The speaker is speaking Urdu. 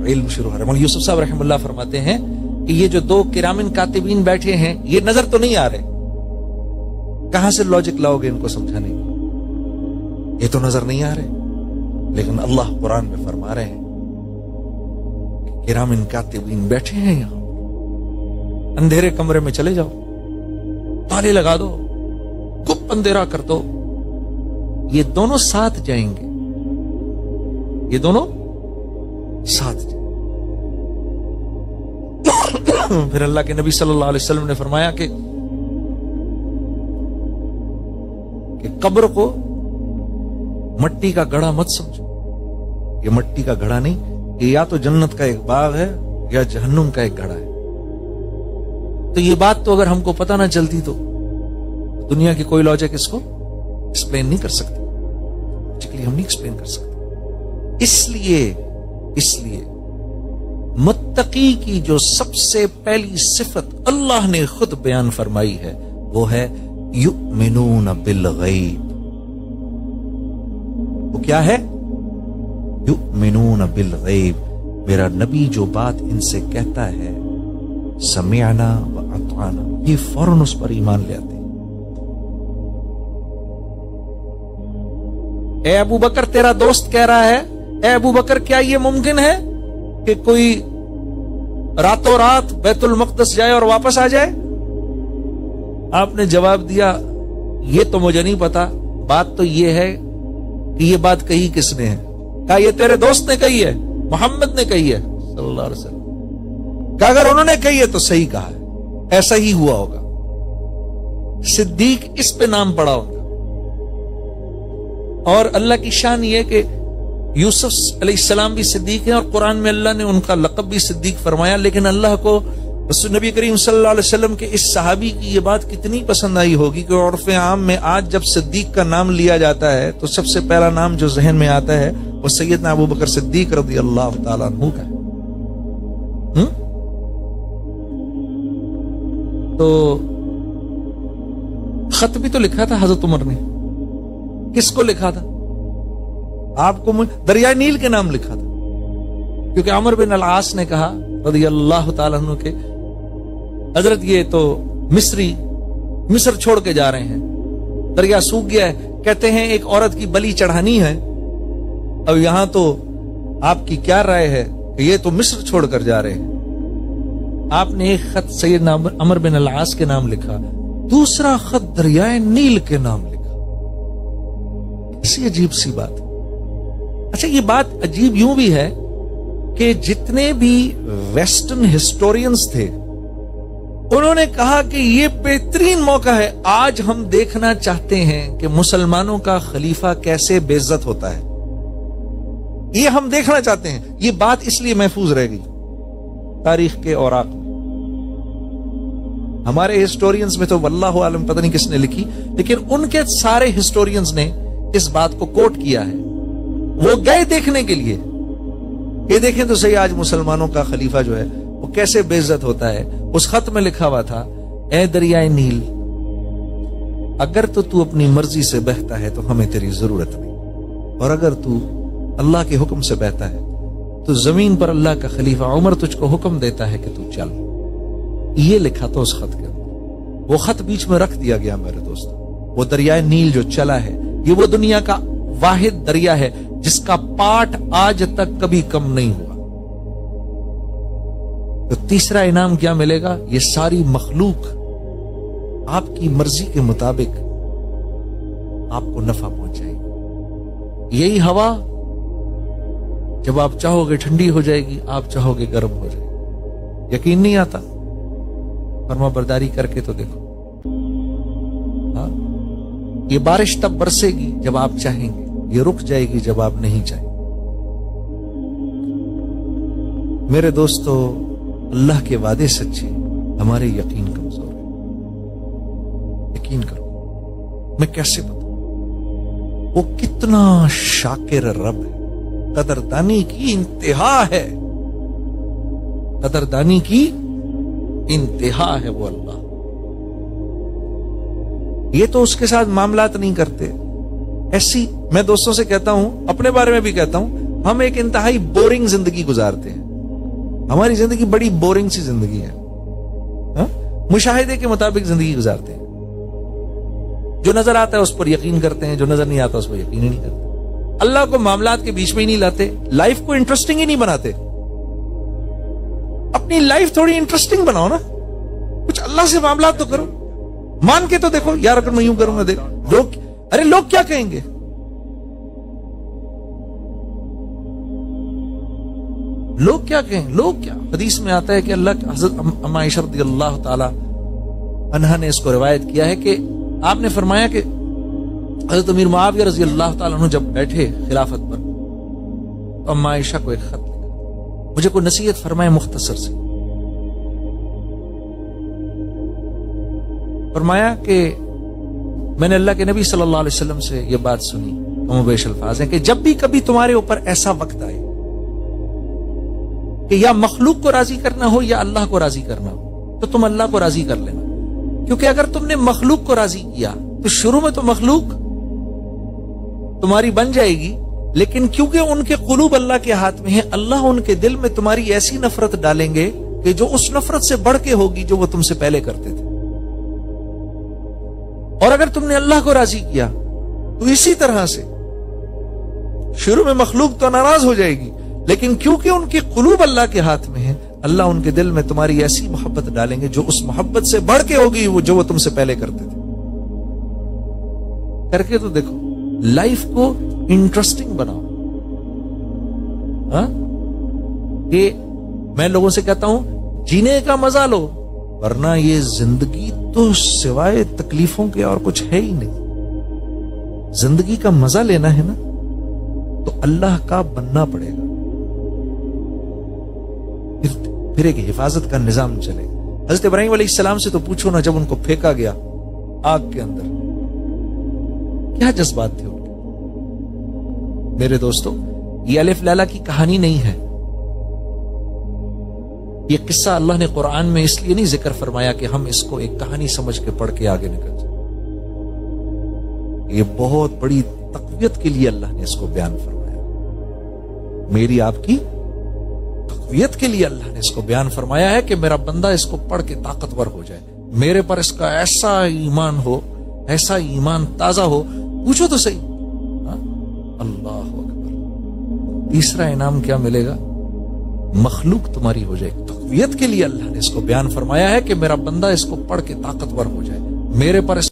علم شروع ہو رہا ہے۔ مولانا یوسف صاحب رحمہ اللہ فرماتے ہیں کہ یہ جو دو کرامن کاتبین بیٹھے ہیں یہ نظر تو نہیں آ رہے، کہاں سے لاجک لاؤ گے ان کو سمجھانے کی؟ یہ تو نظر نہیں آ رہے، لیکن اللہ قرآن میں فرما رہے ہیں کہ کرامن کاتبین بیٹھے ہیں یہاں، اندھیرے کمرے میں چلے جاؤ، تالے لگا دو، گپ اندھیرا کر دو، یہ دونوں ساتھ جائیں گے، یہ دونوں ساتھ جائیں گے۔ پھر اللہ کے نبی صلی اللہ علیہ وسلم نے فرمایا کہ قبر کو مٹی کا گڑھا مت سمجھو، یہ مٹی کا گھڑا نہیں، یہ یا تو جنت کا ایک باغ ہے یا جہنم کا ایک گھڑا ہے۔ تو یہ بات تو اگر ہم کو پتہ نہ چلتی تو دنیا کی کوئی لاجک اس کو ایکسپلین نہیں کر سکتی، ہم نہیں ایکسپلین کر سکتے۔ اس لیے متقی کی جو سب سے پہلی صفت اللہ نے خود بیان فرمائی ہے وہ ہے یؤمنون بالغیب۔ وہ کیا ہے؟ یؤمنون بالغیب۔ میرا نبی جو بات ان سے کہتا ہے سمعنا و اطعنا، یہ فوراً اس پر ایمان لے آتے ہیں۔ اے ابو بکر تیرا دوست کہہ رہا ہے، اے ابو بکر کیا یہ ممکن ہے کہ کوئی راتوں رات بیت المقدس جائے اور واپس آ جائے؟ آپ نے جواب دیا یہ تو مجھے نہیں پتا، بات تو یہ ہے کہ یہ بات کہی کس نے ہے؟ کہا یہ تیرے دوست نے کہی ہے، محمد نے کہی ہے صلی اللہ علیہ وسلم۔ کہ اگر انہوں نے کہی ہے تو صحیح کہا ہے، ایسا ہی ہوا ہوگا۔ صدیق اس پہ نام پڑا ہوگا۔ اور اللہ کی شان یہ کہ یوسف علیہ السلام بھی صدیق ہیں اور قرآن میں اللہ نے ان کا لقب بھی صدیق فرمایا، لیکن اللہ کو رسول نبی کریم صلی اللہ علیہ وسلم کے اس صحابی کی یہ بات کتنی پسند آئی ہوگی کہ عرف عام میں آج جب صدیق کا نام لیا جاتا ہے تو سب سے پہلا نام جو ذہن میں آتا ہے وہ سیدنا ابو بکر صدیق رضی اللہ تعالیٰ عنہ کا ہے۔ تو خط بھی تو لکھا تھا حضرت عمر نے، کس کو لکھا تھا؟ آپ کو دریائے نیل کے نام لکھا تھا، کیونکہ عمر بن العاص نے کہا رضی اللہ تعالیٰ عنہ کے حضرت یہ تو مصر چھوڑ کے جا رہے ہیں، دریا سوکھ گیا ہے، کہتے ہیں ایک عورت کی بلی چڑھانی ہے، اب یہاں تو آپ کی کیا رائے ہے کہ یہ تو مصر چھوڑ کر جا رہے ہیں؟ آپ نے ایک خط سیدنا عمر بن العاص کے نام لکھا، دوسرا خط دریائے نیل کے نام لکھا۔ ایسی عجیب سی بات۔ اچھا یہ بات عجیب یوں بھی ہے کہ جتنے بھی ویسٹرن ہسٹورینز تھے انہوں نے کہا کہ یہ بہترین موقع ہے، آج ہم دیکھنا چاہتے ہیں کہ مسلمانوں کا خلیفہ کیسے بے عزت ہوتا ہے، یہ ہم دیکھنا چاہتے ہیں۔ یہ بات اس لیے محفوظ رہ گئی تاریخ کے اوراق میں۔ ہمارے ہسٹورینز میں تو واللہ عالم پتہ نہیں کس نے لکھی، لیکن ان کے سارے ہسٹورینز نے اس بات کو کوٹ کیا ہے۔ وہ گئے دیکھنے کے لیے، یہ دیکھیں تو صحیح آج مسلمانوں کا خلیفہ جو ہے وہ کیسے بے عزت ہوتا ہے۔ اس خط میں لکھا ہوا تھا، اے دریائے نیل اگر تو اپنی مرضی سے بہتا ہے تو ہمیں تیری ضرورت نہیں، اور اگر تو اللہ کے حکم سے بہتا ہے تو زمین پر اللہ کا خلیفہ عمر تجھ کو حکم دیتا ہے کہ تو چل۔ یہ لکھا تھا اس خط کے اندر۔ وہ خط بیچ میں رکھ دیا گیا میرے دوست۔ وہ دریائے نیل جو چلا ہے یہ وہ دنیا کا واحد دریا ہے جس کا پاٹ آج تک کبھی کم نہیں ہوا۔ تو تیسرا انعام کیا ملے گا؟ یہ ساری مخلوق آپ کی مرضی کے مطابق آپ کو نفع پہنچائے گی۔ یہی ہوا جب آپ چاہو گے ٹھنڈی ہو جائے گی، آپ چاہو گے گرم ہو جائے گی۔ یقین نہیں آتا؟ فرما برداری کر کے تو دیکھو۔ ہاں، یہ بارش تب برسے گی جب آپ چاہیں گے، یہ رک جائے گی جب آپ نہیں چاہیں۔ میرے دوستو، اللہ کے وعدے سچے، ہمارے یقین کمزور ہے۔ یقین کرو، میں کیسے بتاؤں وہ کتنا شاکر رب ہے، قدردانی کی انتہا ہے، قدردانی کی انتہا ہے وہ اللہ۔ یہ تو اس کے ساتھ معاملات نہیں کرتے ایسی۔ میں دوستوں سے کہتا ہوں، اپنے بارے میں بھی کہتا ہوں، ہم ایک انتہائی بورنگ زندگی گزارتے ہیں۔ ہماری زندگی بڑی بورنگ سی زندگی ہے، مشاہدے کے مطابق زندگی گزارتے ہیں، جو نظر آتا ہے اس پر یقین کرتے ہیں، جو نظر نہیں آتا اس پر یقین ہی نہیں کرتے، اللہ کو معاملات کے بیچ میں ہی نہیں لاتے، لائف کو انٹرسٹنگ ہی نہیں بناتے۔ اپنی لائف تھوڑی انٹرسٹنگ بناؤ نا، کچھ اللہ سے معاملات تو کرو، مان کے تو دیکھو یار اگر میں یوں کروں گا دیکھ لوگ کیا کہیں گے؟ لوگ کیا کہیں؟ لوگ کیا؟ حدیث میں آتا ہے کہ اللہ حضرت ام عائشہ رضی اللہ تعالی عنہا نے اس کو روایت کیا ہے کہ آپ نے فرمایا کہ حضرت امیر معاویہ رضی اللہ تعالیٰ عنہ جب بیٹھے خلافت پر تو ام عائشہ کو ایک خط لکھا، مجھے کوئی نصیحت فرمائے مختصر سے۔ فرمایا کہ میں نے اللہ کے نبی صلی اللہ علیہ وسلم سے یہ بات سنی، کم و بیش الفاظ ہیں کہ جب بھی کبھی تمہارے اوپر ایسا وقت آئے کہ یا مخلوق کو راضی کرنا ہو یا اللہ کو راضی کرنا ہو تو تم اللہ کو راضی کر لینا، کیونکہ اگر تم نے مخلوق کو راضی کیا تو شروع میں تو مخلوق تمہاری بن جائے گی، لیکن کیونکہ ان کے قلوب اللہ کے ہاتھ میں ہیں، اللہ ان کے دل میں تمہاری ایسی نفرت ڈالیں گے کہ جو اس نفرت سے بڑھ کے ہوگی جو وہ تم سے پہلے کرتے تھے۔ اور اگر تم نے اللہ کو راضی کیا تو اسی طرح سے شروع میں مخلوق تو ناراض ہو جائے گی، لیکن کیونکہ ان کے قلوب اللہ کے ہاتھ میں ہیں، اللہ ان کے دل میں تمہاری ایسی محبت ڈالیں گے جو اس محبت سے بڑھ کے ہوگی وہ جو وہ تم سے پہلے کرتے تھے۔ کر کے تو دیکھو، لائف کو انٹرسٹنگ بناؤ۔ کہ میں لوگوں سے کہتا ہوں جینے کا مزہ لو، ورنہ یہ زندگی تو سوائے تکلیفوں کے اور کچھ ہے ہی نہیں۔ زندگی کا مزہ لینا ہے نا تو اللہ کا بننا پڑے گا، پھر ایک حفاظت کا نظام چلے گا۔ حضرت ابراہیم علیہ السلام سے تو پوچھو نا، جب ان کو پھینکا گیا آگ کے اندر کیا جذبات تھے ان کے؟ میرے دوستو، یہ الف لیلا کی کہانی نہیں ہے، یہ قصہ اللہ نے قرآن میں اس لیے نہیں ذکر فرمایا کہ ہم اس کو ایک کہانی سمجھ کے پڑھ کے آگے نکل جائیں، یہ بہت بڑی تقویت کے لیے اللہ نے اس کو بیان فرمایا، میری آپ کی تقویت کے لیے اللہ نے اس کو بیان فرمایا ہے کہ میرا بندہ اس کو پڑھ کے طاقتور ہو جائے، میرے پر اس کا ایسا ایمان ہو، ایسا ایمان تازہ ہو۔ پوچھو تو صحیح، اللہ اکبر، تیسرا انعام کیا ملے گا؟ مخلوق تمہاری ہو جائے۔ تقویت کے لیے اللہ نے اس کو بیان فرمایا ہے کہ میرا بندہ اس کو پڑھ کے طاقتور ہو جائے، میرے پر اس